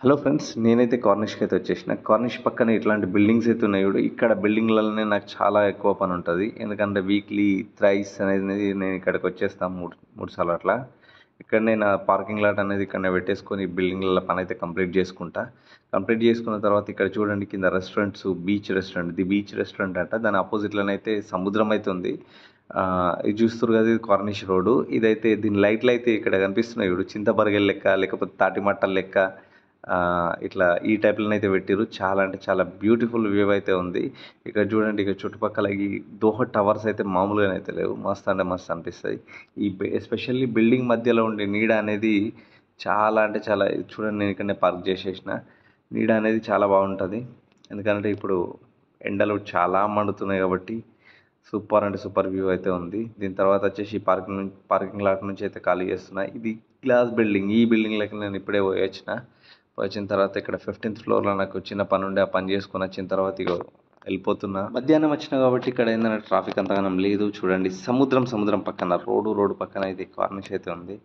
Hello friends, నేనైతే కార్నిష్కి అయితే వచ్చేసిన. కార్నిష్ పక్కన ఇట్లాంటి బిల్డింగ్స్ అయితే ఉన్నాయి చూడు. ఇక్కడ బిల్డింగ్లలోనే నాకు చాలా ఎక్కువ పని ఉంటుంది. ఎందుకంటే వీక్లీ థ్రైస్ అనేది నేను ఇక్కడికి వచ్చేస్తాను మూడు మూడు సార్లు అట్లా. ఇక్కడనే నా పార్కింగ్ లాట్ అనేది ఇక్కడ పెట్టేసుకొని బిల్డింగ్లలో పని అయితే కంప్లీట్ చేసుకుంటా. కంప్లీట్ చేసుకున్న తర్వాత ఇక్కడ చూడండి, కింద restaurants, beach restaurant, the beach restaurant అంట. దాని ఆపోజిట్లోనైతే సముద్రం అయితే ఉంది. ఇది చూస్తారు కదా, ఇది కార్నిష్ రోడ్డు. ఇదైతే దీని లైట్లు అయితే ఇక్కడ కనిపిస్తున్నాయి చూడు, చింతబరగెల లెక్క, లేకపోతే తాటిమట్టల లెక్క. ఇట్లా ఈ టైప్‌లోనే అయితే పెట్టిర్రు. చాలా అంటే చాలా బ్యూటిఫుల్ వ్యూ అయితే ఉంది. ఇక్కడ చూడండి, ఇక చుట్టుపక్కల ఈ దోహ టవర్స్ అయితే మామూలుగానైతే లేవు. మస్త్ అంటే మస్త్ అనిపిస్తాయి. ఎస్పెషల్లీ బిల్డింగ్ మధ్యలో ఉండే నీడ అనేది చాలా అంటే చాలా, చూడండి నేను ఇక్కడనే పార్క్ చేసేసిన. నీడ అనేది చాలా బాగుంటుంది. ఎందుకంటే ఇప్పుడు ఎండలు చాలా మండుతున్నాయి కాబట్టి సూపర్ అంటే సూపర్ వ్యూ అయితే ఉంది. దీని తర్వాత వచ్చేసి పార్కింగ్ లాట్ నుంచి అయితే ఖాళీ చేస్తున్నా. ఇది గ్లాస్ బిల్డింగ్. ఈ బిల్డింగ్‌లోకి నేను ఇప్పుడే పోయొచ్చిన. వచ్చిన తర్వాత ఇక్కడ 15th ఫ్లోర్‌లో నాకు చిన్న పని ఉండే, ఆ పని చేసుకొని వచ్చిన తర్వాత ఇగో వెళ్ళిపోతున్నా. మధ్యాహ్నం వచ్చిన కాబట్టి ఇక్కడ ఏంటంటే ట్రాఫిక్ అంతగానం లేదు. చూడండి, సముద్రం పక్కన రోడ్డు పక్కన అయితే కార్నిష్ అయితే ఉంది.